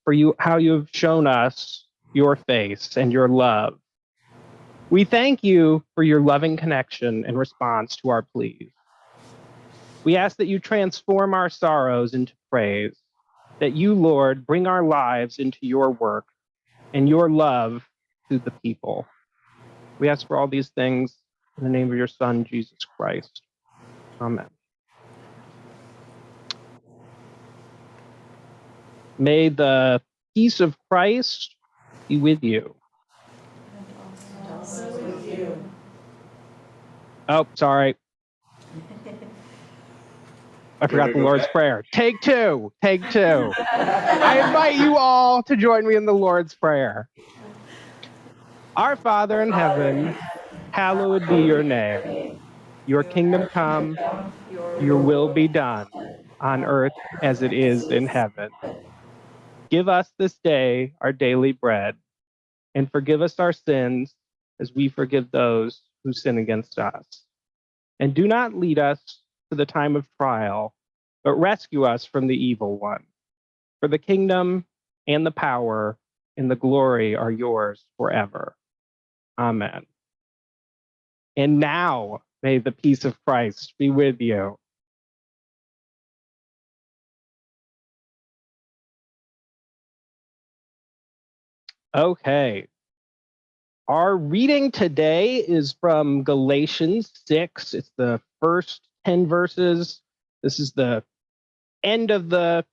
for how you have shown us your face and your love. We thank you for your loving connection and response to our pleas. We ask that you transform our sorrows into praise, that you, Lord, bring our lives into your work and your love to the people. We ask for all these things in the name of your Son, Jesus Christ. Amen. May the peace of Christ be with you. And also with you. Oh, sorry. I forgot the Lord's Prayer. Take two. Take two. I invite you all to join me in the Lord's Prayer. Our Father in heaven, hallowed be your name. Your kingdom come, your will be done on earth as it is in heaven. Give us this day our daily bread, and forgive us our sins as we forgive those who sin against us. And do not lead us to the time of trial, but rescue us from the evil one. For the kingdom and the power and the glory are yours forever. Amen. And now may the peace of Christ be with you. Okay. Our reading today is from Galatians 6. It's the first 10 verses. This is the end of the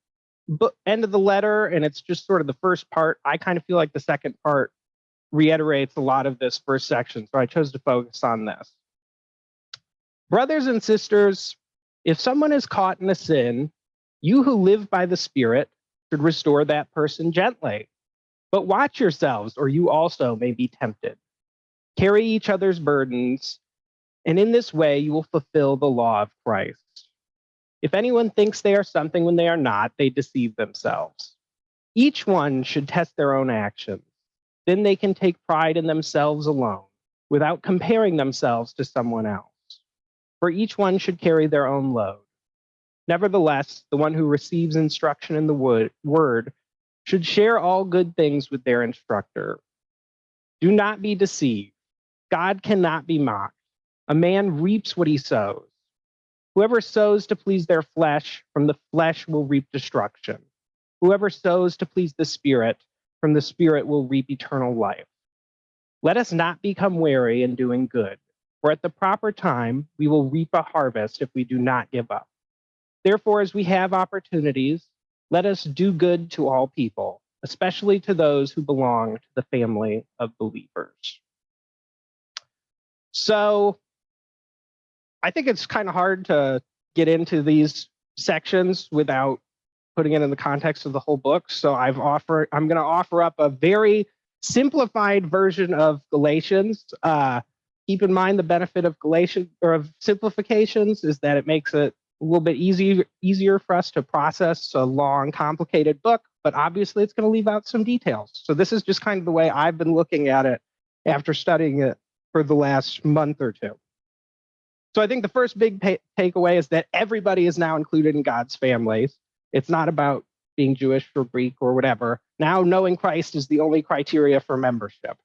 letter, and it's just sort of the first part. I kind of feel like the second part reiterates a lot of this first section, so I chose to focus on this. Brothers and sisters, if someone is caught in a sin, you who live by the Spirit should restore that person gently. But watch yourselves, or you also may be tempted. Carry each other's burdens, and in this way you will fulfill the law of Christ. If anyone thinks they are something when they are not, they deceive themselves. Each one should test their own actions. Then they can take pride in themselves alone, without comparing themselves to someone else. For each one should carry their own load. Nevertheless, the one who receives instruction in the word should share all good things with their instructor. Do not be deceived. God cannot be mocked. A man reaps what he sows. Whoever sows to please their flesh, from the flesh will reap destruction. Whoever sows to please the Spirit, from the Spirit will reap eternal life. Let us not become weary in doing good, for at the proper time we will reap a harvest if we do not give up. Therefore, as we have opportunities, let us do good to all people, especially to those who belong to the family of believers. So I think it's kind of hard to get into these sections without putting it in the context of the whole book. So I'm going to offer up a very simplified version of Galatians. Keep in mind the benefit of Galatians or of simplifications is that it makes it a little bit easier for us to process a long, complicated book, but obviously it's going to leave out some details. So this is just kind of the way I've been looking at it after studying it for the last month or two. So I think the first big takeaway is that everybody is now included in God's family. It's not about being Jewish or Greek or whatever. Now knowing Christ is the only criteria for membership.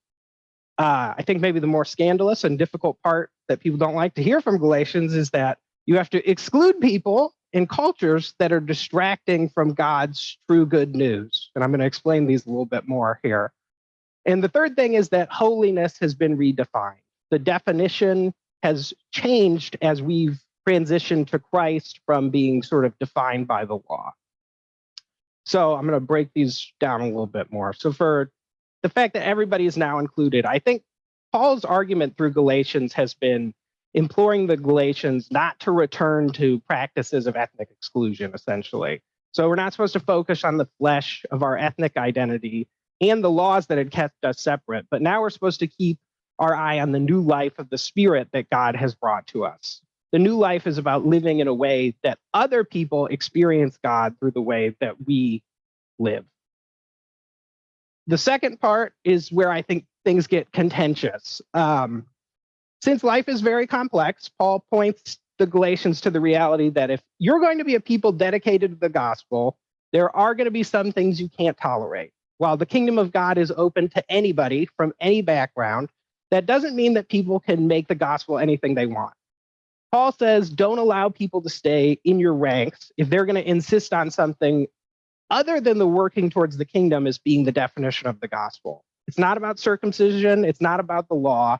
I think maybe the more scandalous and difficult part that people don't like to hear from Galatians is that you have to exclude people in cultures that are distracting from God's true good news. And I'm going to explain these a little bit more here. And the third thing is that holiness has been redefined. The definition has changed as we've transitioned to Christ from being sort of defined by the law. So I'm going to break these down a little bit more. So for the fact that everybody is now included, I think Paul's argument through Galatians has been imploring the Galatians not to return to practices of ethnic exclusion, essentially. So we're not supposed to focus on the flesh of our ethnic identity and the laws that had kept us separate, but now we're supposed to keep our eye on the new life of the Spirit that God has brought to us. The new life is about living in a way that other people experience God through the way that we live. The second part is where I think things get contentious. Since life is very complex, Paul points the Galatians to the reality that if you're going to be a people dedicated to the gospel, There are going to be some things you can't tolerate. While the kingdom of God is open to anybody from any background, that doesn't mean that people can make the gospel anything they want. Paul says, don't allow people to stay in your ranks if they're going to insist on something other than the working towards the kingdom as being the definition of the gospel. It's not about circumcision. It's not about the law.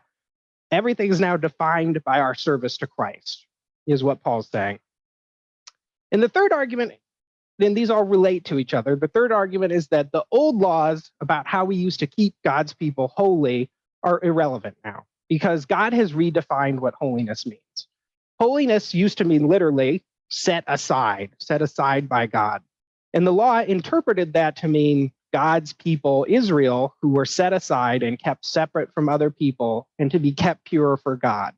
Everything is now defined by our service to Christ, is what Paul's saying. And the third argument, then these all relate to each other. The third argument is that the old laws about how we used to keep God's people holy are irrelevant now because God has redefined what holiness means. Holiness used to mean literally set aside by God. And the law interpreted that to mean God's people, Israel, who were set aside and kept separate from other people and to be kept pure for God.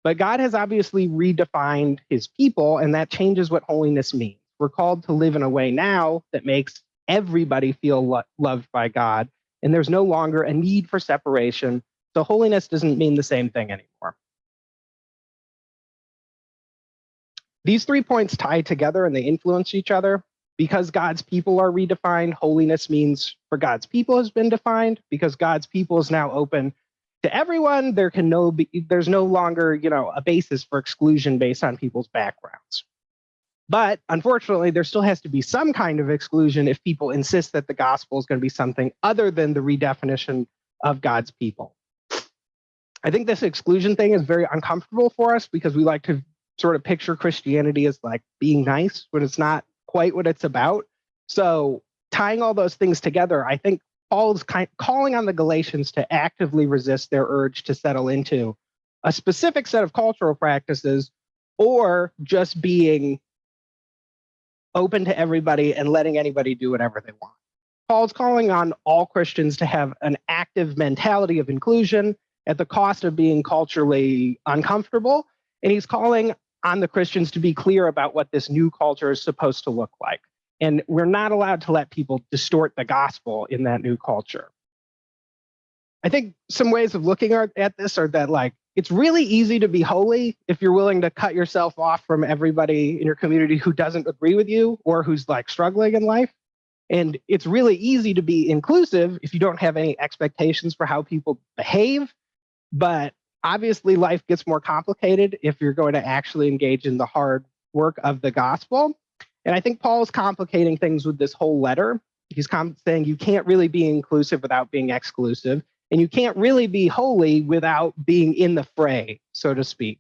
But God has obviously redefined his people, and that changes what holiness means. We're called to live in a way now that makes everybody feel loved by God, and there's no longer a need for separation. So holiness doesn't mean the same thing anymore. These 3 points tie together and they influence each other. Because God's people are redefined, holiness means for God's people has been defined. Because God's people is now open to everyone, there's no longer, a basis for exclusion based on people's backgrounds. But unfortunately, there still has to be some kind of exclusion if people insist that the gospel is going to be something other than the redefinition of God's people. I think this exclusion thing is very uncomfortable for us because we like to sort of picture Christianity as like being nice when it's not quite what it's about. So tying all those things together, I think Paul's calling on the Galatians to actively resist their urge to settle into a specific set of cultural practices or just being open to everybody and letting anybody do whatever they want. Paul's calling on all Christians to have an active mentality of inclusion at the cost of being culturally uncomfortable. And he's calling on the Christians to be clear about what this new culture is supposed to look like. And we're not allowed to let people distort the gospel in that new culture. I think some ways of looking at this are that, like, it's really easy to be holy if you're willing to cut yourself off from everybody in your community who doesn't agree with you or who's like struggling in life. And it's really easy to be inclusive if you don't have any expectations for how people behave. But obviously, life gets more complicated if you're going to actually engage in the hard work of the gospel. And I think Paul is complicating things with this whole letter. He's saying you can't really be inclusive without being exclusive, and you can't really be holy without being in the fray, so to speak.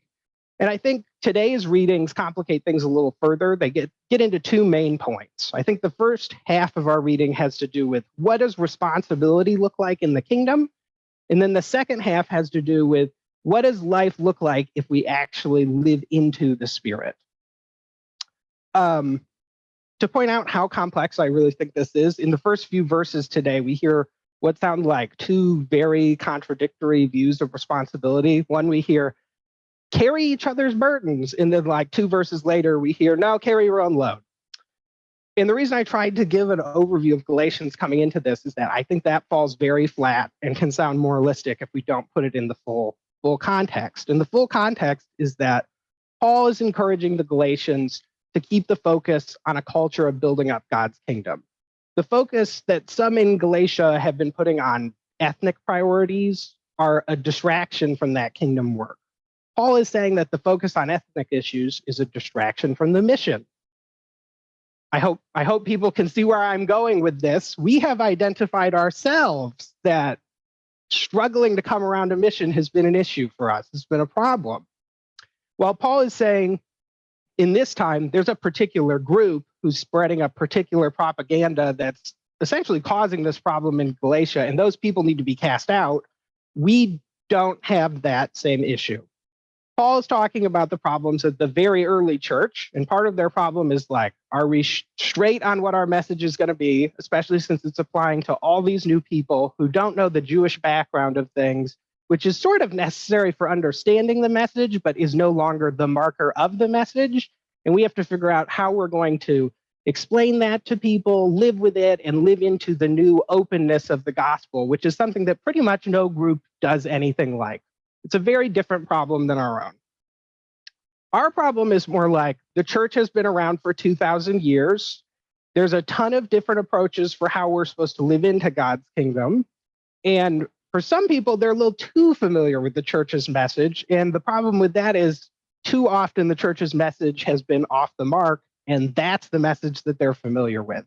And I think today's readings complicate things a little further. They get into two main points. I think the first half of our reading has to do with what does responsibility look like in the kingdom? And then the second half has to do with what does life look like if we actually live into the Spirit? To point out how complex I really think this is, in the first few verses today, we hear what sound like two very contradictory views of responsibility. One, we hear, carry each other's burdens. And then like 2 verses later, we hear, no, carry your own load. And the reason I tried to give an overview of Galatians coming into this is that I think that falls very flat and can sound moralistic if we don't put it in the full context. And the full context is that Paul is encouraging the Galatians to keep the focus on a culture of building up God's kingdom. The focus that some in Galatia have been putting on ethnic priorities are a distraction from that kingdom work. Paul is saying that the focus on ethnic issues is a distraction from the mission. I hope people can see where I'm going with this. We have identified ourselves that struggling to come around a mission has been an issue for us. It's been a problem. While Paul is saying, in this time, there's a particular group who's spreading a particular propaganda that's essentially causing this problem in Galatia, and those people need to be cast out. We don't have that same issue. Paul is talking about the problems of the very early church, and part of their problem is like, are we straight on what our message is going to be, especially since it's applying to all these new people who don't know the Jewish background of things, which is sort of necessary for understanding the message, but is no longer the marker of the message. And we have to figure out how we're going to explain that to people, live with it, and live into the new openness of the gospel, which is something that pretty much no group does anything like. It's a very different problem than our own. Our problem is more like the church has been around for 2,000 years. There's a ton of different approaches for how we're supposed to live into God's kingdom. And for some people, they're a little too familiar with the church's message. And the problem with that is too often the church's message has been off the mark, and that's the message that they're familiar with.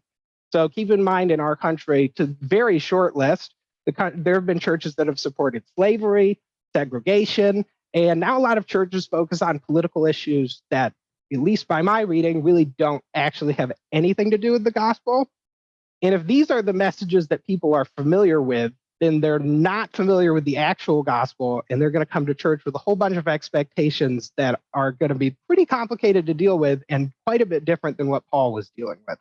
So keep in mind, in our country, to very short list, there have been churches that have supported slavery, segregation, and now a lot of churches focus on political issues that, at least by my reading, really don't actually have anything to do with the gospel. And if these are the messages that people are familiar with, then they're not familiar with the actual gospel, and they're going to come to church with a whole bunch of expectations that are going to be pretty complicated to deal with and quite a bit different than what Paul was dealing with.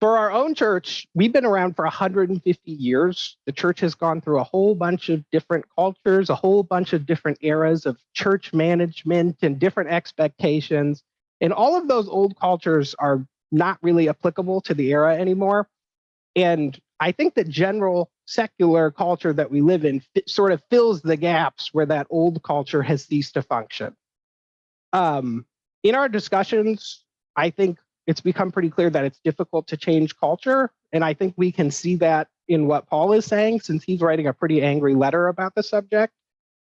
For our own church, we've been around for 150 years. The church has gone through a whole bunch of different cultures, a whole bunch of different eras of church management and different expectations. And all of those old cultures are not really applicable to the era anymore. And I think that general secular culture that we live in sort of fills the gaps where that old culture has ceased to function. In our discussions, I think it's become pretty clear that it's difficult to change culture. And I think we can see that in what Paul is saying, since he's writing a pretty angry letter about the subject.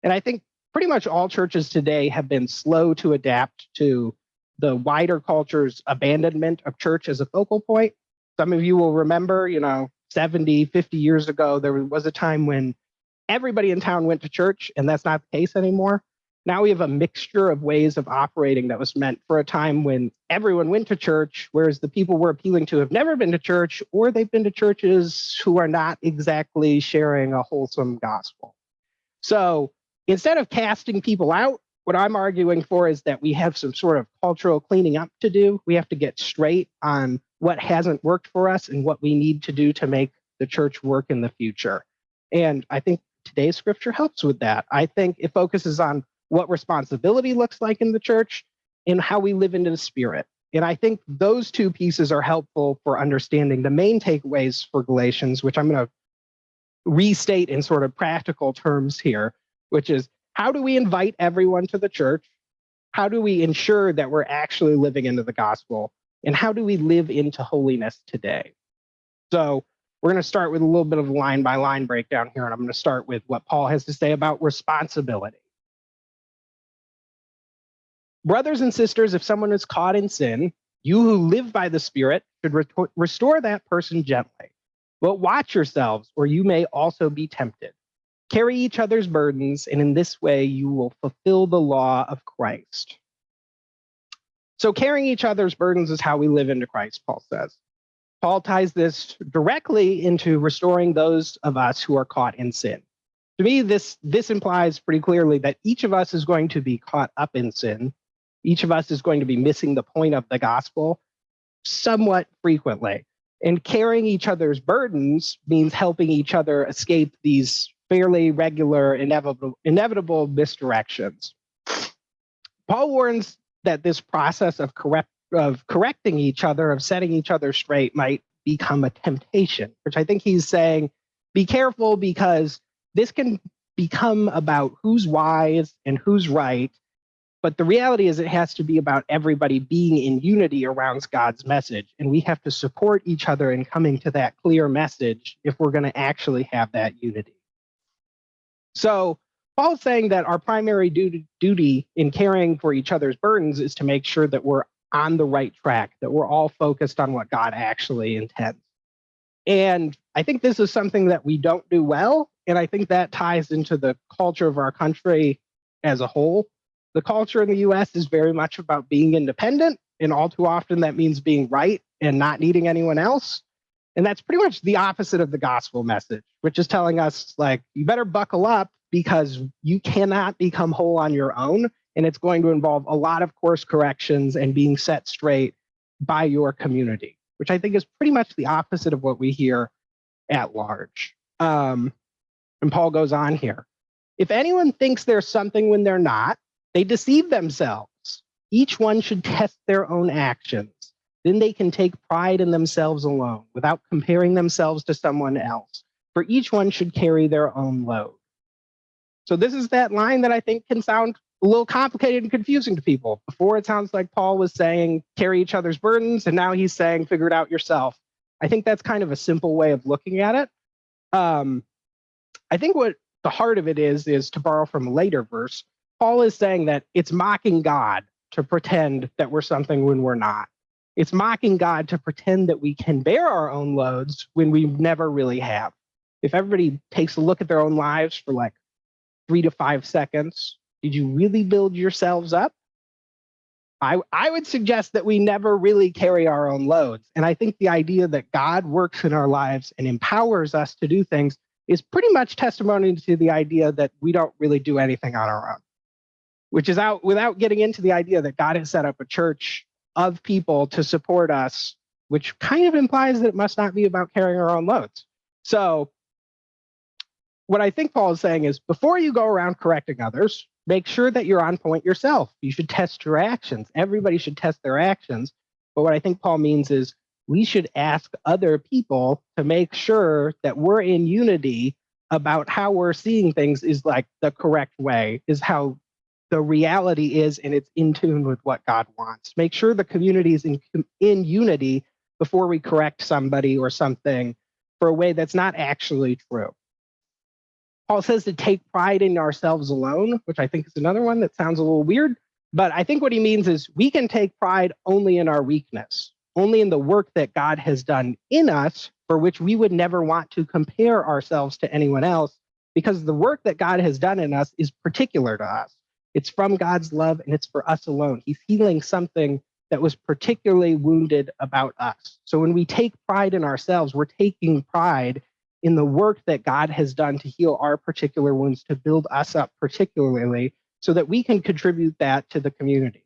And I think pretty much all churches today have been slow to adapt to the wider culture's abandonment of church as a focal point. Some of you will remember, 70, 50 years ago, there was a time when everybody in town went to church, and that's not the case anymore. Now we have a mixture of ways of operating that was meant for a time when everyone went to church, whereas the people we're appealing to have never been to church, or they've been to churches who are not exactly sharing a wholesome gospel. So instead of casting people out, what I'm arguing for is that we have some sort of cultural cleaning up to do. We have to get straight on what hasn't worked for us and what we need to do to make the church work in the future. And I think today's scripture helps with that. I think it focuses on what responsibility looks like in the church and how we live into the Spirit. And I think those two pieces are helpful for understanding the main takeaways for Galatians, which I'm going to restate in sort of practical terms here, which is, how do we invite everyone to the church? How do we ensure that we're actually living into the gospel? And how do we live into holiness today? So we're going to start with a little bit of a line-by-line breakdown here, and I'm going to start with what Paul has to say about responsibility. Brothers and sisters, if someone is caught in sin, you who live by the Spirit should restore that person gently. But watch yourselves, or you may also be tempted. Carry each other's burdens, and in this way you will fulfill the law of Christ. So carrying each other's burdens is how we live into Christ, Paul says. Paul ties this directly into restoring those of us who are caught in sin. To me, this implies pretty clearly that each of us is going to be caught up in sin. Each of us is going to be missing the point of the gospel somewhat frequently. And carrying each other's burdens means helping each other escape these fairly regular, inevitable misdirections. Paul warns that this process of correcting each other, of setting each other straight, might become a temptation, which I think he's saying, be careful, because this can become about who's wise and who's right. But the reality is it has to be about everybody being in unity around God's message. And we have to support each other in coming to that clear message if we're going to actually have that unity. So Paul's saying that our primary duty in caring for each other's burdens is to make sure that we're on the right track, that we're all focused on what God actually intends. And I think this is something that we don't do well. And I think that ties into the culture of our country as a whole. The culture in the US is very much about being independent, and all too often that means being right and not needing anyone else. And that's pretty much the opposite of the gospel message, which is telling us, like, you better buckle up because you cannot become whole on your own. And it's going to involve a lot of course corrections and being set straight by your community, which I think is pretty much the opposite of what we hear at large. And Paul goes on here. If anyone thinks they're something when they're not, they deceive themselves. Each one should test their own actions. Then they can take pride in themselves alone without comparing themselves to someone else. For each one should carry their own load. So this is that line that I think can sound a little complicated and confusing to people. Before, it sounds like Paul was saying, carry each other's burdens, and now he's saying, figure it out yourself. I think that's kind of a simple way of looking at it. I think what the heart of it is to borrow from a later verse, Paul is saying that it's mocking God to pretend that we're something when we're not. It's mocking God to pretend that we can bear our own loads when we never really have. If everybody takes a look at their own lives for like 3 to 5 seconds, did you really build yourselves up? I would suggest that we never really carry our own loads. And I think the idea that God works in our lives and empowers us to do things is pretty much testimony to the idea that we don't really do anything on our own, which is out without getting into the idea that God has set up a church of people to support us, which kind of implies that it must not be about carrying our own loads. So what I think Paul is saying is, before you go around correcting others, make sure that you're on point yourself. You should test your actions. Everybody should test their actions. But what I think Paul means is we should ask other people to make sure that we're in unity about how we're seeing things is like the correct way, is how the reality is, and it's in tune with what God wants. Make sure the community is in unity before we correct somebody or something for a way that's not actually true. Paul says to take pride in ourselves alone, which I think is another one that sounds a little weird, but I think what he means is we can take pride only in our weakness, only in the work that God has done in us, for which we would never want to compare ourselves to anyone else, because the work that God has done in us is particular to us. It's from God's love, and it's for us alone. He's healing something that was particularly wounded about us. So when we take pride in ourselves, we're taking pride in the work that God has done to heal our particular wounds, to build us up particularly, so that we can contribute that to the community.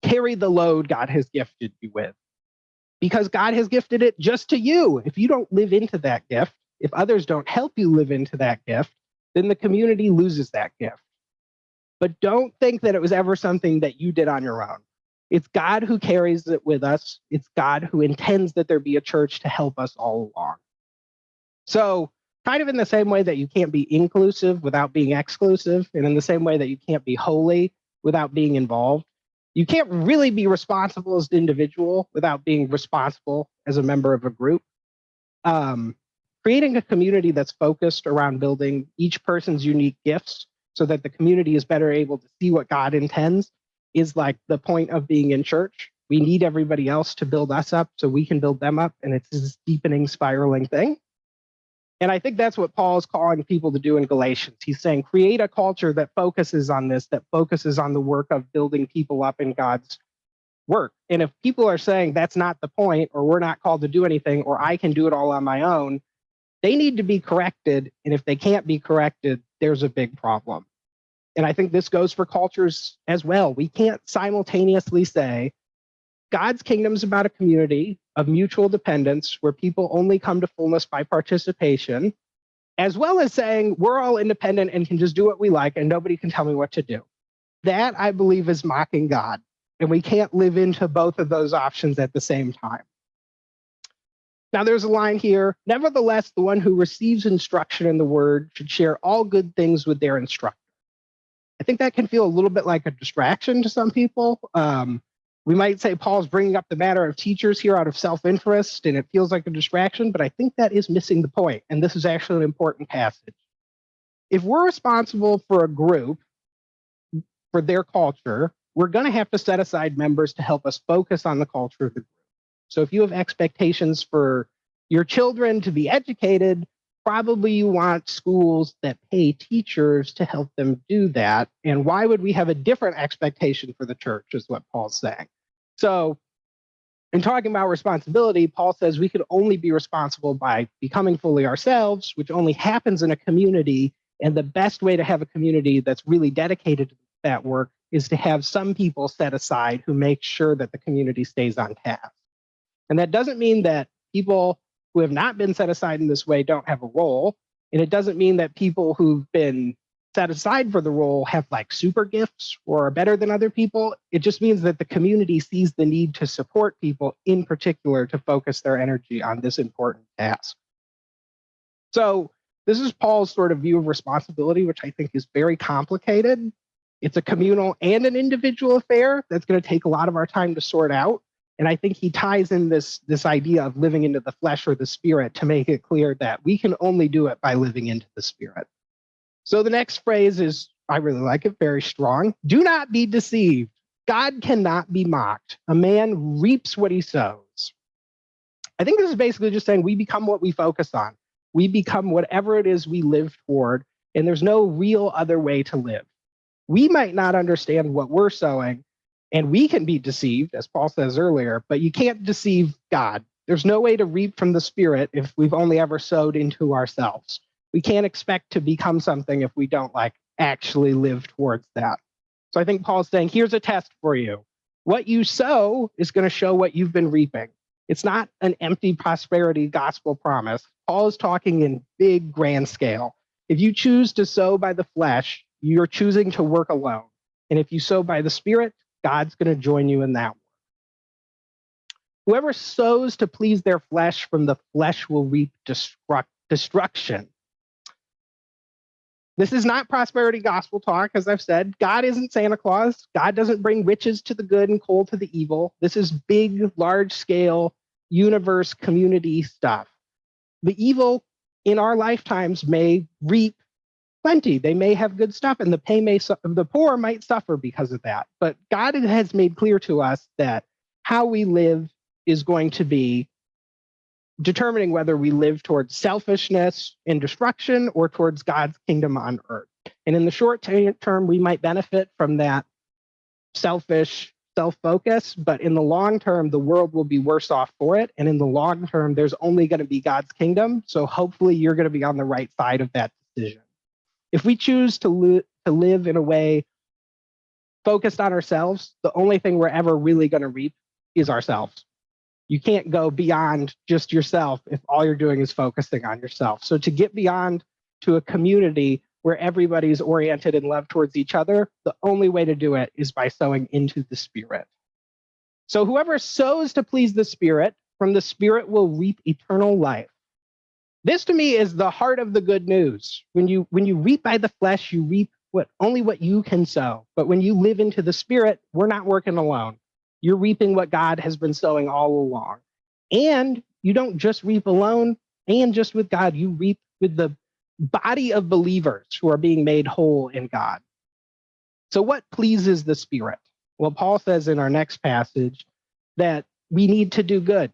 Carry the load God has gifted you with, because God has gifted it just to you. If you don't live into that gift, if others don't help you live into that gift, then the community loses that gift. But don't think that it was ever something that you did on your own. It's God who carries it with us. It's God who intends that there be a church to help us all along. So kind of in the same way that you can't be inclusive without being exclusive, and in the same way that you can't be holy without being involved, you can't really be responsible as an individual without being responsible as a member of a group. Creating a community that's focused around building each person's unique gifts so that the community is better able to see what God intends is like the point of being in church. We need everybody else to build us up so we can build them up, and it's this deepening, spiraling thing. And I think that's what Paul is calling people to do in Galatians. He's saying, create a culture that focuses on this, that focuses on the work of building people up in God's work. And if people are saying that's not the point, or we're not called to do anything, or I can do it all on my own, they need to be corrected. And if they can't be corrected, there's a big problem. And I think this goes for cultures as well. We can't simultaneously say, God's kingdom is about a community of mutual dependence where people only come to fullness by participation, as well as saying we're all independent and can just do what we like and nobody can tell me what to do. That, I believe, is mocking God. And we can't live into both of those options at the same time. Now, there's a line here. Nevertheless, the one who receives instruction in the word should share all good things with their instructor. I think that can feel a little bit like a distraction to some people. We might say Paul's bringing up the matter of teachers here out of self-interest, and it feels like a distraction, but I think that is missing the point, and this is actually an important passage. If we're responsible for a group, for their culture, we're going to have to set aside members to help us focus on the culture of the group. So if you have expectations for your children to be educated, probably you want schools that pay teachers to help them do that. And why would we have a different expectation for the church, is what Paul's saying. So in talking about responsibility, Paul says we could only be responsible by becoming fully ourselves, which only happens in a community. And the best way to have a community that's really dedicated to that work is to have some people set aside who make sure that the community stays on task. And that doesn't mean that people who have not been set aside in this way don't have a role. And it doesn't mean that people who've been set aside for the role have like super gifts or are better than other people. It just means that the community sees the need to support people in particular to focus their energy on this important task. So this is Paul's sort of view of responsibility, which I think is very complicated. It's a communal and an individual affair that's going to take a lot of our time to sort out. And I think he ties in this idea of living into the flesh or the spirit to make it clear that we can only do it by living into the spirit. So the next phrase is, I really like it, very strong. Do not be deceived. God cannot be mocked. A man reaps what he sows. I think this is basically just saying we become what we focus on. We become whatever it is we live toward, and there's no real other way to live. We might not understand what we're sowing, and we can be deceived, as Paul says earlier, but you can't deceive God. There's no way to reap from the Spirit if we've only ever sowed into ourselves. We can't expect to become something if we don't actually live towards that. So I think Paul's saying, here's a test for you. What you sow is going to show what you've been reaping. It's not an empty prosperity gospel promise. Paul is talking in big, grand scale. If you choose to sow by the flesh, you're choosing to work alone. And if you sow by the Spirit, God's going to join you in that work. Whoever sows to please their flesh, from the flesh will reap destruction. This is not prosperity gospel talk, as I've said. God isn't Santa Claus. God doesn't bring riches to the good and coal to the evil. This is big, large-scale, universe, community stuff. The evil in our lifetimes may reap plenty. They may have good stuff, and the poor might suffer because of that. But God has made clear to us that how we live is going to be determining whether we live towards selfishness and destruction or towards God's kingdom on earth. And in the short term, we might benefit from that selfish self-focus, but in the long term, the world will be worse off for it. And in the long term, there's only going to be God's kingdom. So hopefully you're going to be on the right side of that decision. If we choose to live in a way focused on ourselves, the only thing we're ever really going to reap is ourselves. You can't go beyond just yourself if all you're doing is focusing on yourself. So to get beyond to a community where everybody's oriented and love towards each other, the only way to do it is by sowing into the Spirit. So whoever sows to please the Spirit, from the Spirit will reap eternal life. This to me is the heart of the good news. When you reap by the flesh, you reap only what you can sow. But when you live into the Spirit, we're not working alone. You're reaping what God has been sowing all along. And you don't just reap alone and just with God, you reap with the body of believers who are being made whole in God. So what pleases the Spirit? Well, Paul says in our next passage that we need to do good.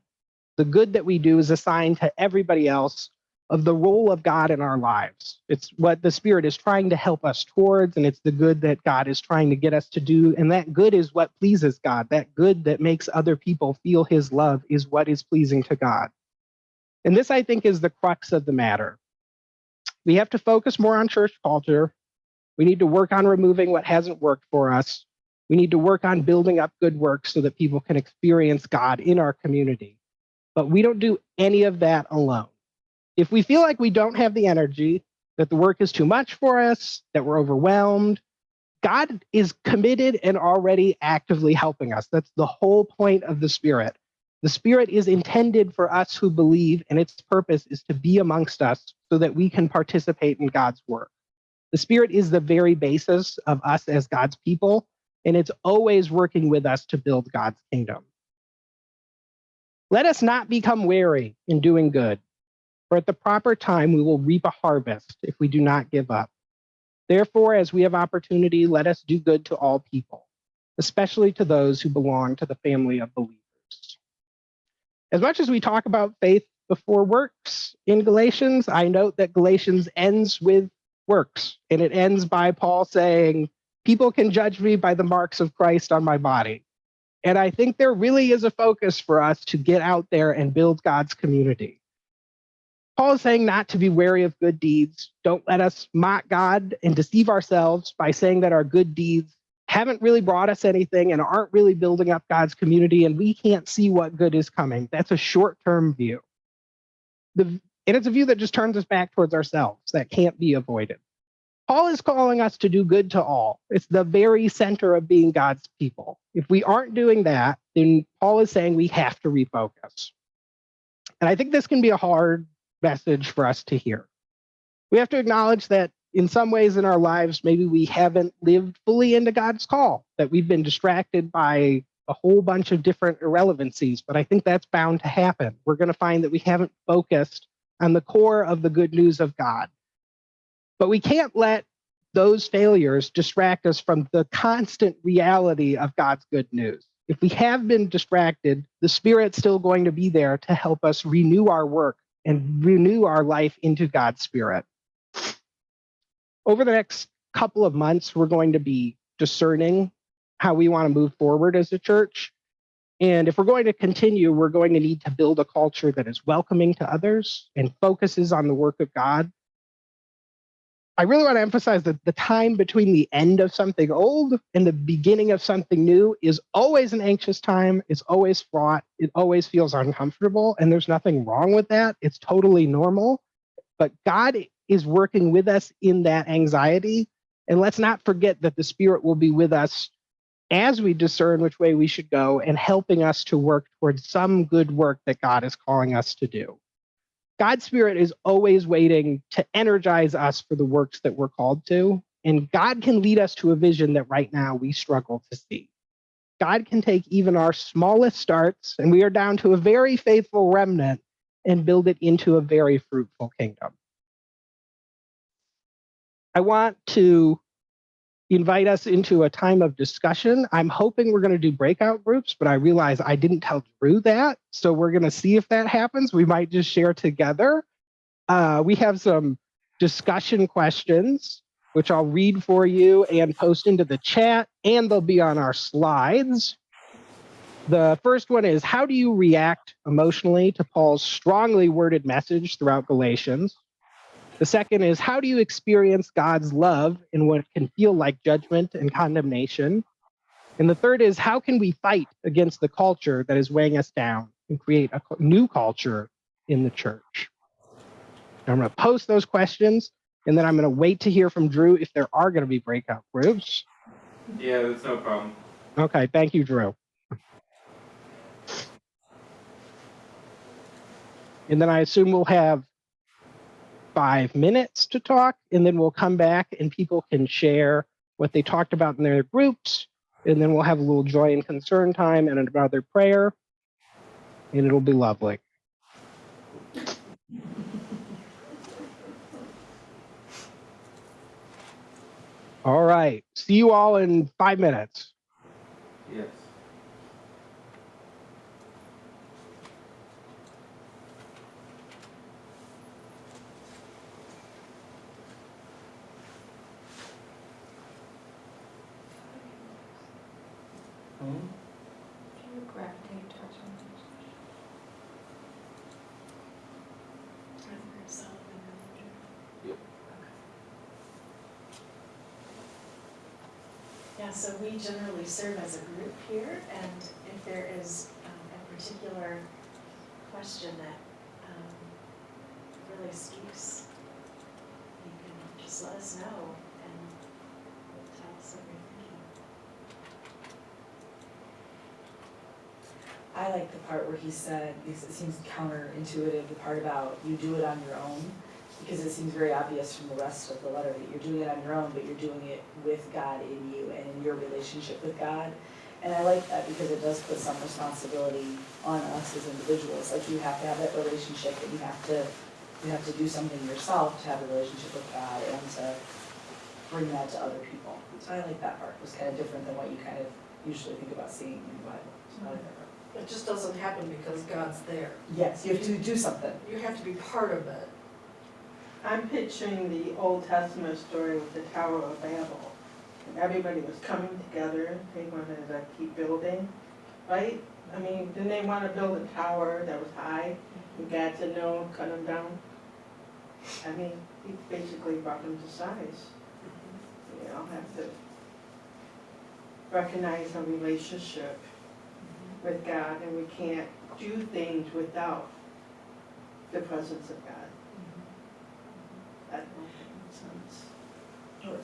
The good that we do is assigned to everybody else of the role of God in our lives. It's what the Spirit is trying to help us towards, and it's the good that God is trying to get us to do. And that good is what pleases God. That good that makes other people feel his love is what is pleasing to God. And this, I think, is the crux of the matter. We have to focus more on church culture. We need to work on removing what hasn't worked for us. We need to work on building up good works so that people can experience God in our community. But we don't do any of that alone. If we feel like we don't have the energy, that the work is too much for us, that we're overwhelmed, God is committed and already actively helping us. That's the whole point of the Spirit. The Spirit is intended for us who believe, and its purpose is to be amongst us so that we can participate in God's work. The Spirit is the very basis of us as God's people, and it's always working with us to build God's kingdom. Let us not become weary in doing good, for at the proper time we will reap a harvest if we do not give up. Therefore, as we have opportunity, let us do good to all people, especially to those who belong to the family of believers. As much as we talk about faith before works in Galatians, I note that Galatians ends with works, and it ends by Paul saying, people can judge me by the marks of Christ on my body. And I think there really is a focus for us to get out there and build God's community. Paul is saying not to be wary of good deeds. Don't let us mock God and deceive ourselves by saying that our good deeds haven't really brought us anything and aren't really building up God's community, and we can't see what good is coming. That's a short-term view. And it's a view that just turns us back towards ourselves. That can't be avoided. Paul is calling us to do good to all. It's the very center of being God's people. If we aren't doing that, then Paul is saying we have to refocus. And I think this can be a hard message for us to hear. We have to acknowledge that in some ways in our lives, maybe we haven't lived fully into God's call, that we've been distracted by a whole bunch of different irrelevancies, but I think that's bound to happen. We're going to find that we haven't focused on the core of the good news of God. But we can't let those failures distract us from the constant reality of God's good news. If we have been distracted, the Spirit's still going to be there to help us renew our work and renew our life into God's Spirit. Over the next couple of months, we're going to be discerning how we want to move forward as a church. And if we're going to continue, we're going to need to build a culture that is welcoming to others and focuses on the work of God. I really want to emphasize that the time between the end of something old and the beginning of something new is always an anxious time. It's always fraught. It always feels uncomfortable. And there's nothing wrong with that. It's totally normal. But God is working with us in that anxiety. And let's not forget that the Spirit will be with us as we discern which way we should go and helping us to work towards some good work that God is calling us to do. God's Spirit is always waiting to energize us for the works that we're called to, and God can lead us to a vision that right now we struggle to see. God can take even our smallest starts, and we are down to a very faithful remnant, and build it into a very fruitful kingdom. I want to invite us into a time of discussion. I'm hoping we're going to do breakout groups, but I realize I didn't tell Drew that. So we're going to see if that happens. We might just share together. We have some discussion questions, which I'll read for you and post into the chat, and they'll be on our slides. The first one is, how do you react emotionally to Paul's strongly worded message throughout Galatians? The second is, how do you experience God's love in what can feel like judgment and condemnation? And the third is, how can we fight against the culture that is weighing us down and create a new culture in the church? And I'm going to post those questions, and then I'm going to wait to hear from Drew if there are going to be breakout groups. Yeah, that's no problem. Okay, thank you, Drew. And then I assume we'll have 5 minutes to talk, and then we'll come back and people can share what they talked about in their groups, and then we'll have a little joy and concern time and another prayer, and it'll be lovely. All right, see you all in 5 minutes. Yes. Can you gravitate towards one? Yep. Yeah, so we generally serve as a group here, and if there is a particular question that really speaks, you can just let us know and tell us what you're thinking. I like the part where he said, because it seems counterintuitive, the part about you do it on your own, because it seems very obvious from the rest of the letter that you're doing it on your own, but you're doing it with God in you and in your relationship with God. And I like that because it does put some responsibility on us as individuals. Like, you have to have that relationship, and you have to do something yourself to have a relationship with God and to bring that to other people. So I like that part. It was kind of different than what you kind of usually think about seeing in the Bible. So I like that part. It just doesn't happen because God's there. Yes, you have to do something. You have to be part of it. I'm picturing the Old Testament story with the Tower of Babel. And everybody was coming together, they wanted to keep building, right? I mean, didn't they want to build a tower that was high? And God said no, cut them down. I mean, he basically brought them to size. You know, have to recognize a relationship with God, and we can't do things without the presence of God. That makes sense. Okay.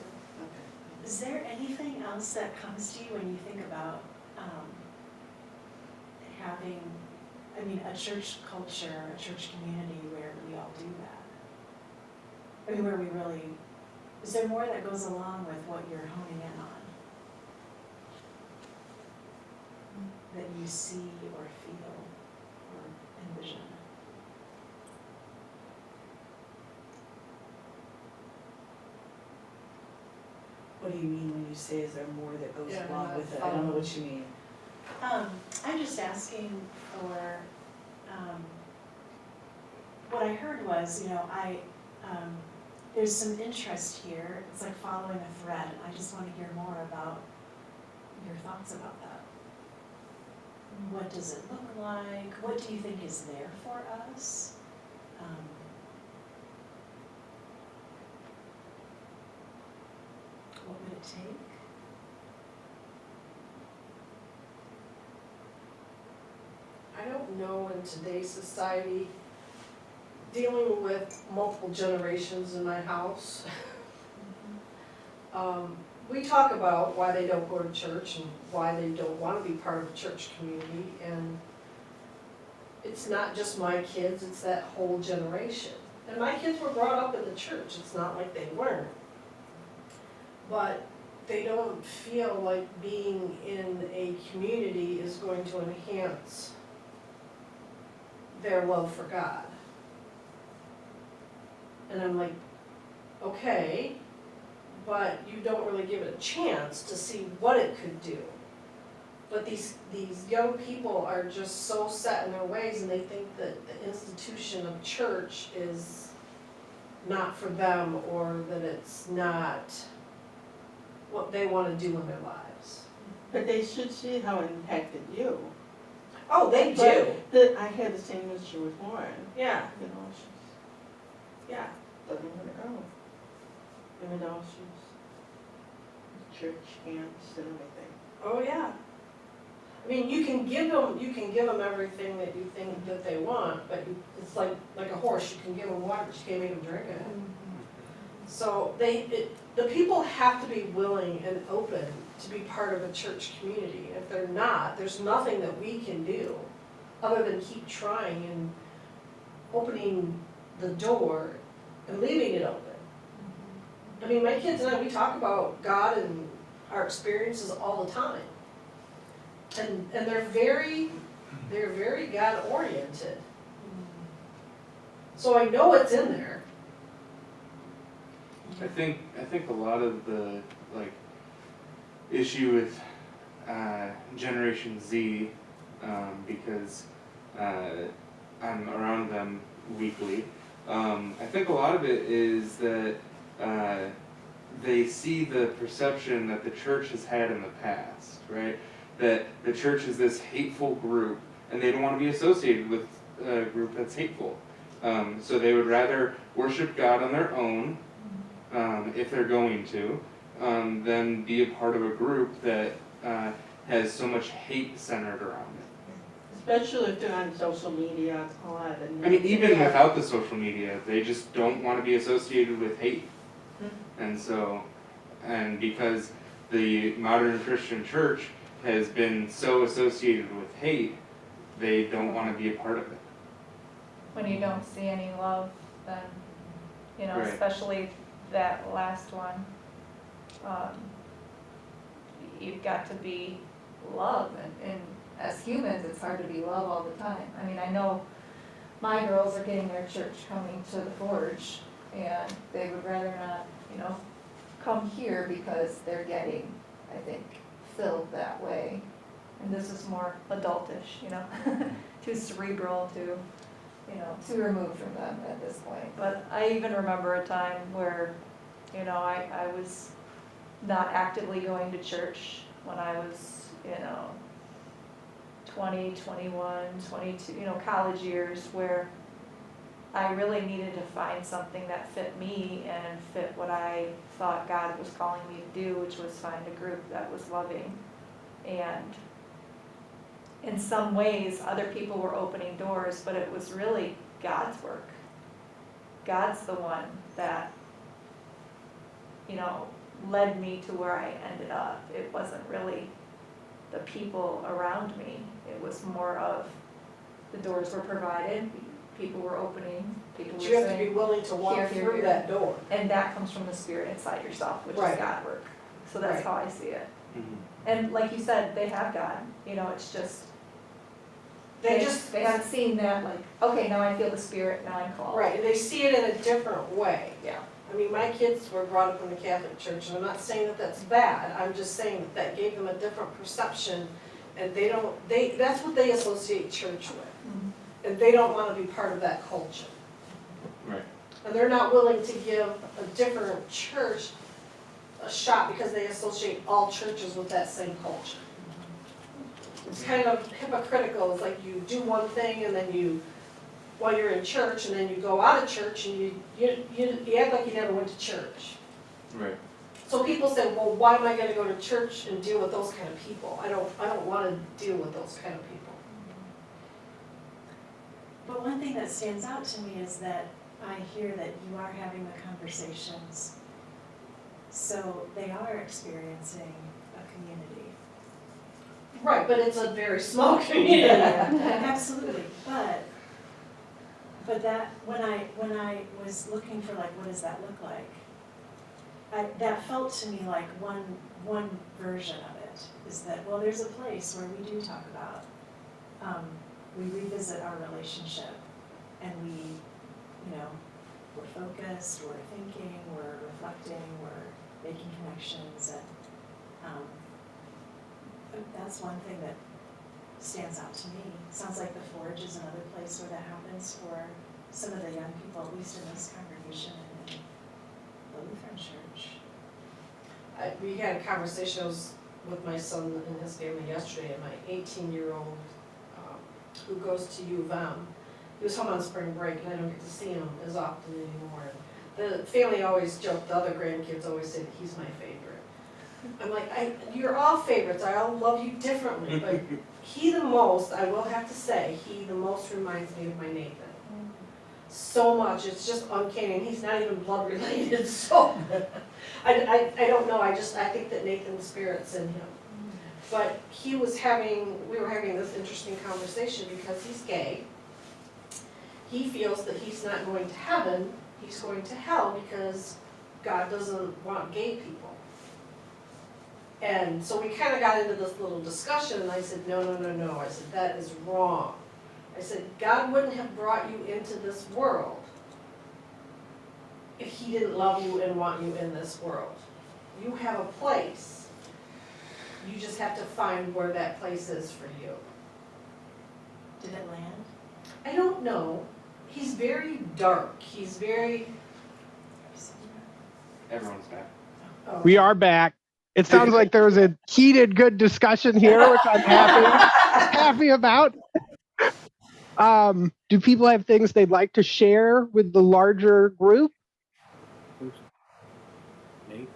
Is there anything else that comes to you when you think about having, I mean, a church culture, a church community where we all do that? I mean, where we really Is there more that goes along with what you're honing in on? That you see or feel or envision? What do you mean when you say, is there more that goes Yeah, along I'm with it? not I don't know following. what you mean. I'm just asking for, what I heard was, there's some interest here, it's like following a thread, and I just want to hear more about your thoughts about that. What does it look like? What do you think is there for us? What would it take? I don't know in today's society, dealing with multiple generations in my house. We talk about why they don't go to church and why they don't want to be part of a church community, and it's not just my kids, it's that whole generation. And my kids were brought up in the church, it's not like they weren't. But they don't feel like being in a community is going to enhance their love for God. And I'm like, okay, but you don't really give it a chance to see what it could do. But these young people are just so set in their ways, and they think that the institution of church is not for them, or that it's not what they want to do in their lives. But they should see how it impacted you. Oh, they do. But I had the same issue with Warren, Yeah. you know, she's, Yeah. doesn't want to go. Even though she's church camps and everything. Oh, yeah. I mean, you can give them everything that you think that they want, but it's like a horse. You can give them water, but you can't make them drink it. So the people have to be willing and open to be part of a church community. If they're not, there's nothing that we can do other than keep trying and opening the door and leaving it open. I mean, my kids and I, we talk about God and our experiences all the time. And they're very God oriented. So I know it's in there. I think a lot of the issue with Generation Z, because I'm around them weekly. I think a lot of it is that they see the perception that the church has had in the past, right? That the church is this hateful group, and they don't want to be associated with a group that's hateful. So they would rather worship God on their own, if they're going to, than be a part of a group that has so much hate centered around it. Especially if they're on social media, all that. I mean, even without the social media, they just don't want to be associated with hate. And so, and because the modern Christian church has been so associated with hate, they don't want to be a part of it. When you don't see any love, then, Right. especially that last one, you've got to be love, and as humans, it's hard to be love all the time. I mean, I know my girls are getting their church coming to the Forge, and they would rather not, come here because they're getting, I think, filled that way. And this is more adultish, too cerebral, too removed from them at this point. But I even remember a time where, I was not actively going to church when I was, 20, 21, 22, college years, where I really needed to find something that fit me and fit what I thought God was calling me to do, which was find a group that was loving. And in some ways, other people were opening doors, but it was really God's work. God's the one that, led me to where I ended up. It wasn't really the people around me. It was more of the doors were provided, people were opening People But were you have to be saying, willing to walk here, here, through here. that door. and that comes from the spirit inside yourself, which is Right. God work. So that's Right. how I see it. Mhm. And like you said, they have God, it's just, They just, they haven't seen that, like, okay, now I feel the spirit, now I'm called. right, and they see it in a different way. Yeah. I mean, my kids were brought up in the Catholic Church, and I'm not saying that that's bad, I'm just saying that that gave them a different perception, and that's what they associate church with, Mhm. and they don't wanna be part of that culture. Right. And they're not willing to give a different church a shot because they associate all churches with that same culture. It's kind of hypocritical, it's like you do one thing and then while you're in church, and then you go out of church and you act like you never went to church. Right. So people say, well, why am I gonna go to church and deal with those kind of people? I don't wanna deal with those kind of people. But one thing that stands out to me is that I hear that you are having the conversations. So they are experiencing a community. Right, but it's a very small community. Absolutely, but that, when I was looking for like, what does that look like? That felt to me like one version of it, is that, well, there's a place where we do talk about, we revisit our relationship, and we're focused, we're thinking, we're reflecting, we're making connections, and that's one thing that stands out to me. Sounds like the Forge is another place where that happens for some of the young people, at least in this congregation and in the Lutheran Church. We had a conversation, I was with my son and his family yesterday, and my 18-year-old who goes to U of M, he was home on spring break, and I don't get to see him as often anymore. The family always joked, the other grandkids always say that he's my favorite. I'm like, you're all favorites, I all love you differently, but he the most, I will have to say, he the most reminds me of my Nathan. So much, it's just uncanny, and he's not even blood related, so I don't know, I think that Nathan's spirit's in him. But we were having this interesting conversation because he's gay. He feels that he's not going to heaven, he's going to hell because God doesn't want gay people. And so we kind of got into this little discussion, and I said, no. I said, that is wrong. I said, God wouldn't have brought you into this world if he didn't love you and want you in this world. You have a place. You just have to find where that place is for you. Did it land? I don't know. He's very dark. He's very... Everyone's back. Oh. We are back. It sounds like there was a heated, good discussion here, which I'm happy about. Do people have things they'd like to share with the larger group? Nate?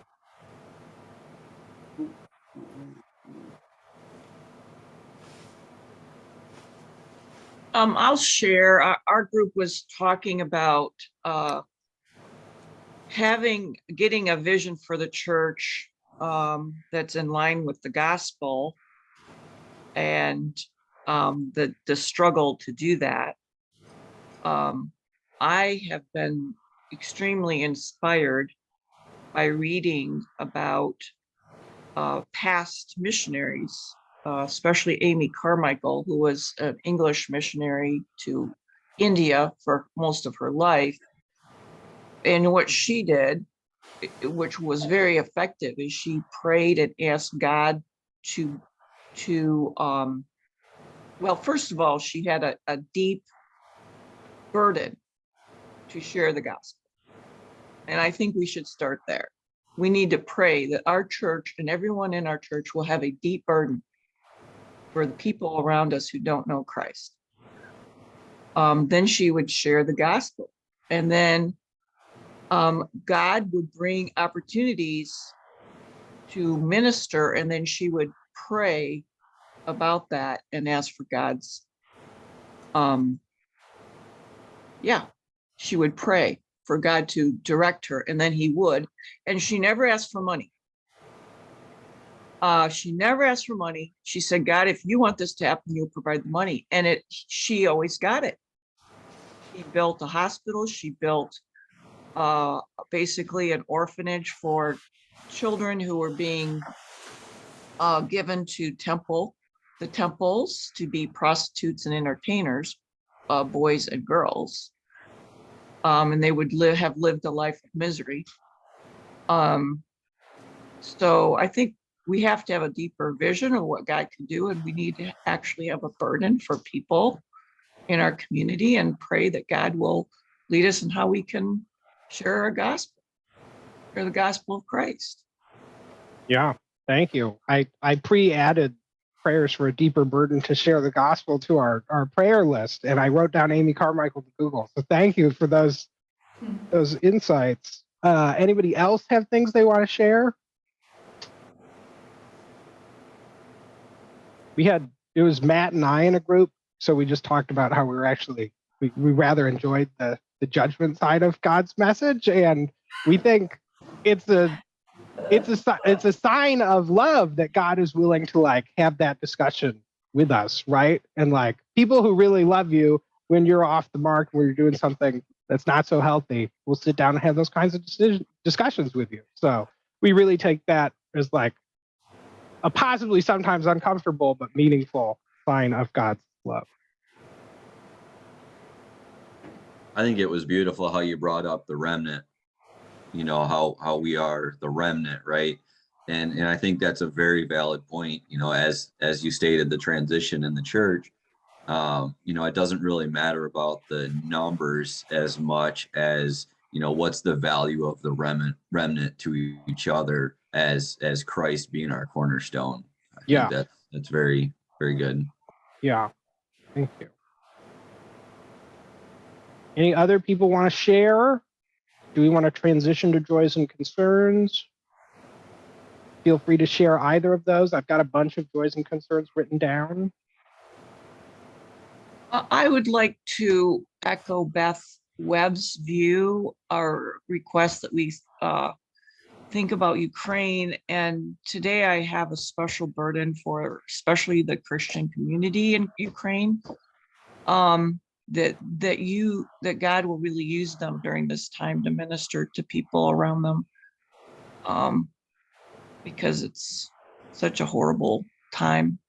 I'll share. Our group was talking about getting a vision for the church that's in line with the gospel, and the struggle to do that. I have been extremely inspired by reading about past missionaries, especially Amy Carmichael, who was an English missionary to India for most of her life. And what she did, which was very effective, is she prayed and asked God to well, first of all, she had a deep burden to share the gospel. And I think we should start there. We need to pray that our church and everyone in our church will have a deep burden for the people around us who don't know Christ. Then she would share the gospel. And then God would bring opportunities to minister, and then she would pray about that and ask for God's, she would pray for God to direct her, and then he would. And she never asked for money. She never asked for money. She said, God, if you want this to happen, you'll provide the money. And she always got it. She built a hospital. She built basically an orphanage for children who were being given to the temples to be prostitutes and entertainers, boys and girls. And they would have lived a life of misery. So I think we have to have a deeper vision of what God can do, and we need to actually have a burden for people in our community and pray that God will lead us in how we can share our gospel, share the gospel of Christ. Yeah, thank you. I pre-added prayers for a deeper burden to share the gospel to our prayer list, and I wrote down Amy Carmichael to Google. So thank you for those insights. Anybody else have things they want to share? It was Matt and I in a group, so we just talked about how we were actually we rather enjoyed the judgment side of God's message, and we think it's a sign of love that God is willing to like have that discussion with us, right? And like people who really love you when you're off the mark, when you're doing something that's not so healthy, will sit down and have those kinds of discussions with you. So we really take that as like a possibly sometimes uncomfortable but meaningful sign of God's love. I think it was beautiful how you brought up the remnant, you know, how we are the remnant, right? And I think that's a very valid point, you know, as you stated, the transition in the church, you know, it doesn't really matter about the numbers as much as, you know, what's the value of the remnant to each other as Christ being our cornerstone. I think that's very, very good. Yeah, thank you. Any other people want to share? Do we want to transition to joys and concerns? Feel free to share either of those. I've got a bunch of joys and concerns written down. I would like to echo Beth Webb's view or request that we think about Ukraine. And today I have a special burden for especially the Christian community in Ukraine. That God will really use them during this time to minister to people around them, because it's such a horrible time.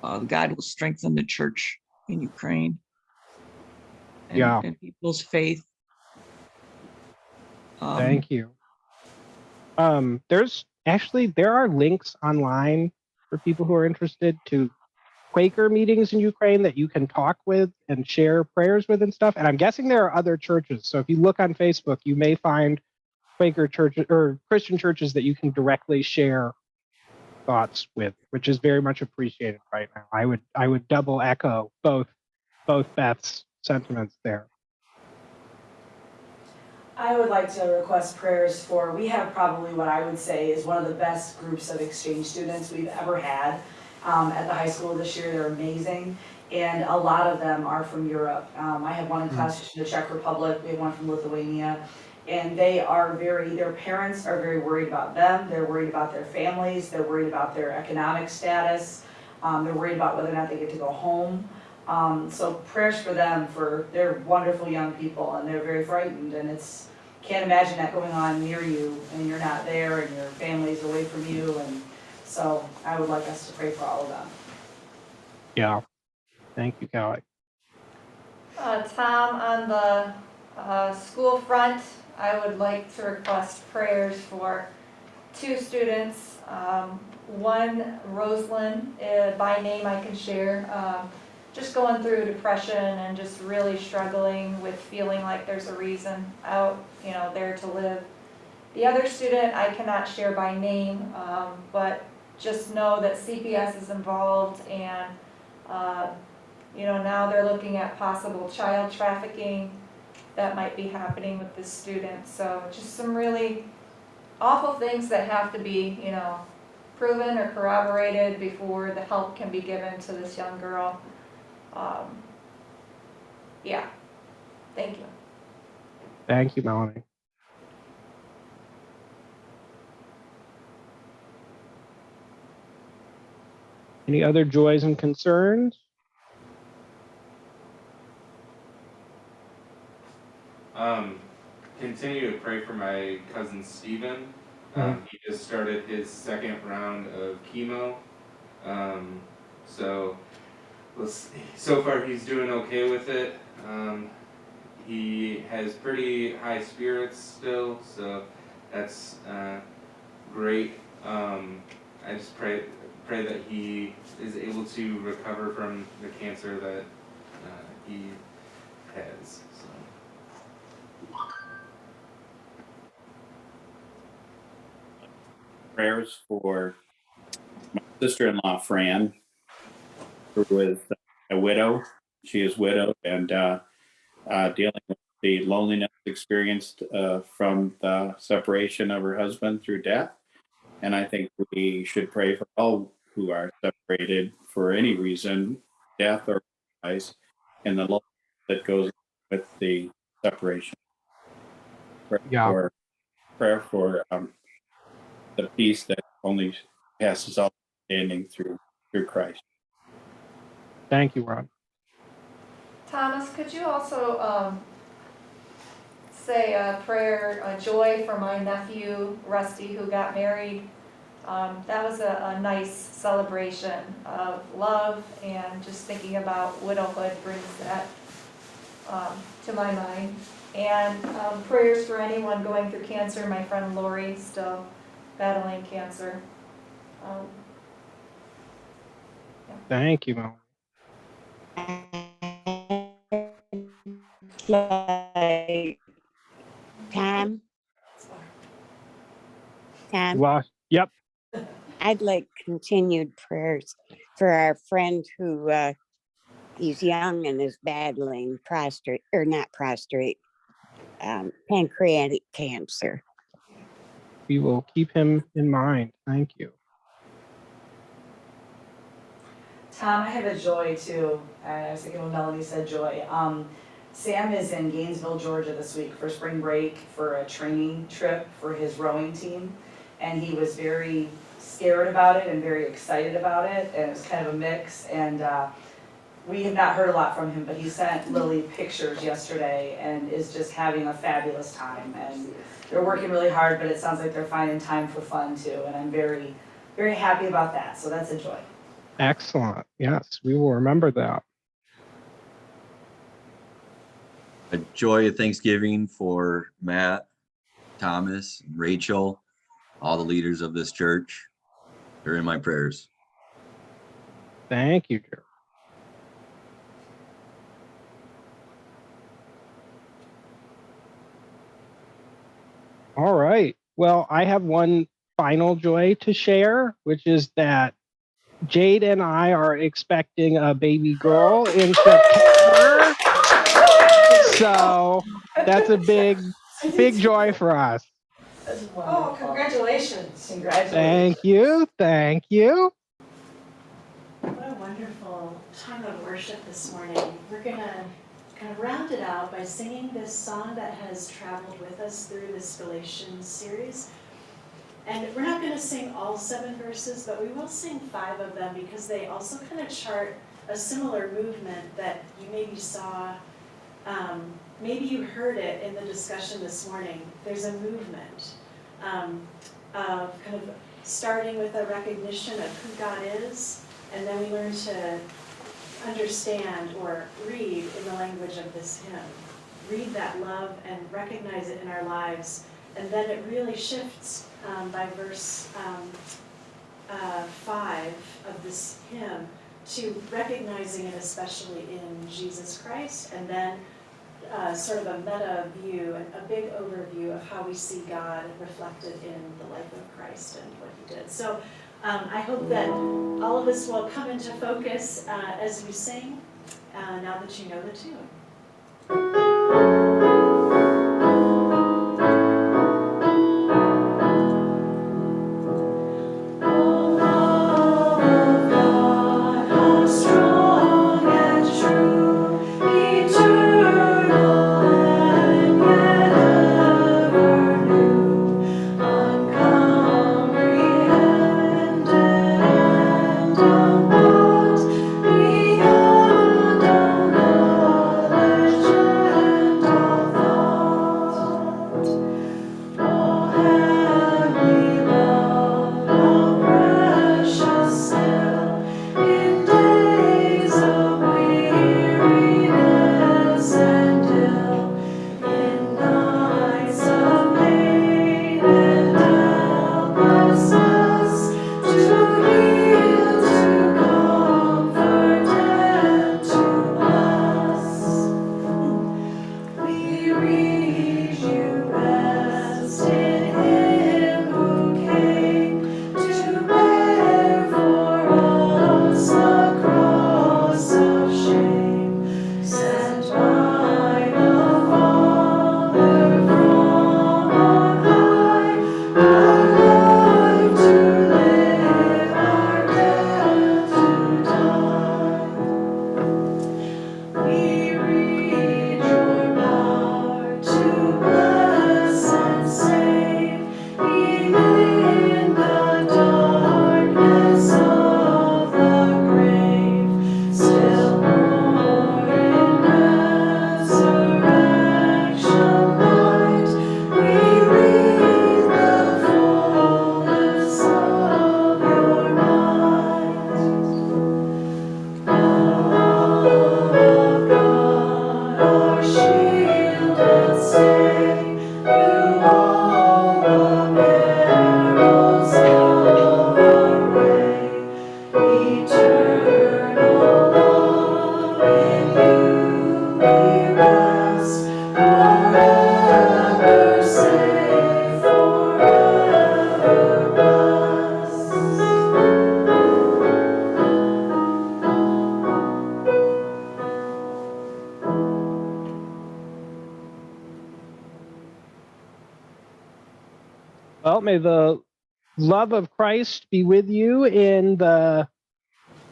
God will strengthen the church in Ukraine and people's faith. Thank you. There are links online for people who are interested to Quaker meetings in Ukraine that you can talk with and share prayers with and stuff. And I'm guessing there are other churches. So if you look on Facebook, you may find Quaker churches or Christian churches that you can directly share thoughts with, which is very much appreciated right now. I would double echo both Beth's sentiments there. I would like to request prayers for, we have probably what I would say is one of the best groups of exchange students we've ever had at the high school this year. They're amazing. And a lot of them are from Europe. I have one in class from the Czech Republic, we have one from Lithuania. And their parents are very worried about them. They're worried about their families. They're worried about their economic status. They're worried about whether or not they get to go home. So prayers for them, for they're wonderful young people, and they're very frightened, and can't imagine that going on near you and you're not there and your family's away from you, and so I would like us to pray for all of them. Yeah, thank you, Kelly. Tom, on the school front, I would like to request prayers for 2 students. One, Rosalind, by name I can share, just going through depression and just really struggling with feeling like there's a reason out, there to live. The other student I cannot share by name, but just know that CPS is involved, and now they're looking at possible child trafficking that might be happening with this student. So just some really awful things that have to be, proven or corroborated before the help can be given to this young girl. Yeah, thank you. Thank you, Melanie. Any other joys and concerns? Continue to pray for my cousin Steven. He just started his second round of chemo. So so far he's doing okay with it. He has pretty high spirits still, so that's great. I just pray that he is able to recover from the cancer that he has. So. Prayers for my sister-in-law, Fran, who is a widow. She is widowed and dealing with the loneliness experienced from the separation of her husband through death. And I think we should pray for all who are separated for any reason, death or otherwise, and the loneliness that goes with the separation. Prayer for the peace that only passes all understanding through Christ. Thank you, Ron. Thomas, could you also say a prayer, a joy for my nephew Rusty, who got married? That was a nice celebration of love, and just thinking about widowhood brings that to my mind. And prayers for anyone going through cancer. My friend Lori still battling cancer. Thank you, Mel. Tom? Yep. I'd like continued prayers for our friend who he's young and is battling pancreatic cancer. We will keep him in mind. Thank you. Tom, I have a joy too. I was thinking when Melanie said joy. Sam is in Gainesville, Georgia this week for spring break for a training trip for his rowing team. And he was very scared about it and very excited about it. And it was kind of a mix. And we have not heard a lot from him, but he sent Lily pictures yesterday and is just having a fabulous time. And they're working really hard, but it sounds like they're finding time for fun too. And I'm very, very happy about that. So that's a joy. Excellent. Yes, we will remember that. A joy of Thanksgiving for Matt, Thomas, Rachel, all the leaders of this church. They're in my prayers. Thank you, Jerry. All right. Well, I have one final joy to share, which is that Jade and I are expecting a baby girl in September. So that's a big joy for us. Oh, congratulations. Congratulations. Thank you. Thank you. What a wonderful time of worship this morning. We're going to kind of round it out by singing this song that has traveled with us through this Galatians series. And we're not going to sing all 7 verses, but we will sing 5 of them because they also kind of chart a similar movement that you maybe saw, maybe you heard it in the discussion this morning. There's a movement of kind of starting with a recognition of who God is, and then we learn to understand or read in the language of this hymn. Read that love and recognize it in our lives, and then it really shifts by verse 5 of this hymn to recognizing it especially in Jesus Christ, and then sort of a meta view, a big overview of how we see God reflected in the life of Christ and what he did. So I hope that all of us will come into focus as we sing, now that you know the tune. Beyond all Well, may the love of Christ be with you in the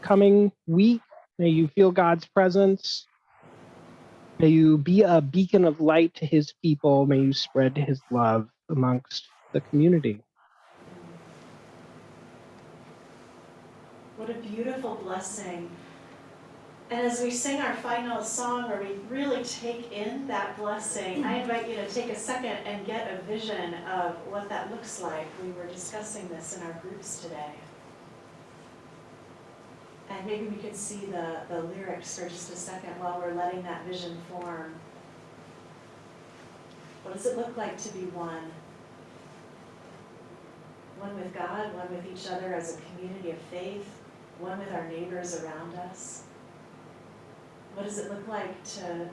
coming week. May you feel God's presence. May you be a beacon of light to his people. May you spread his love amongst the community. What a beautiful blessing. And as we sing our final song where we really take in that blessing, I invite you to take a second and get a vision of what that looks like. We were discussing this in our groups today. And maybe we could see the lyrics for just a second while we're letting that vision form. What does it look like to be one? One with God, one with each other as a community of faith, one with our neighbors around us. What does it look like to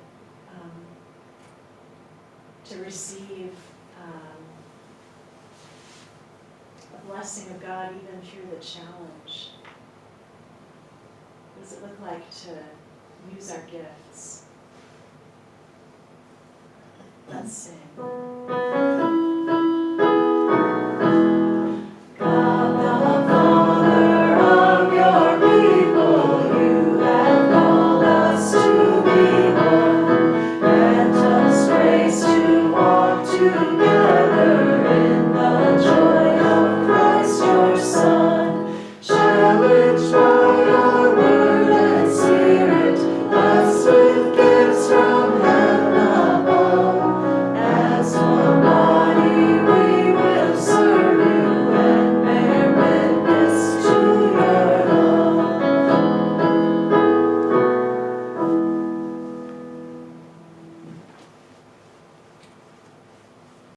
receive a blessing of God even through the challenge? What does it look like to use our gifts? Let's sing. Together in the joy of Christ your Son, challenge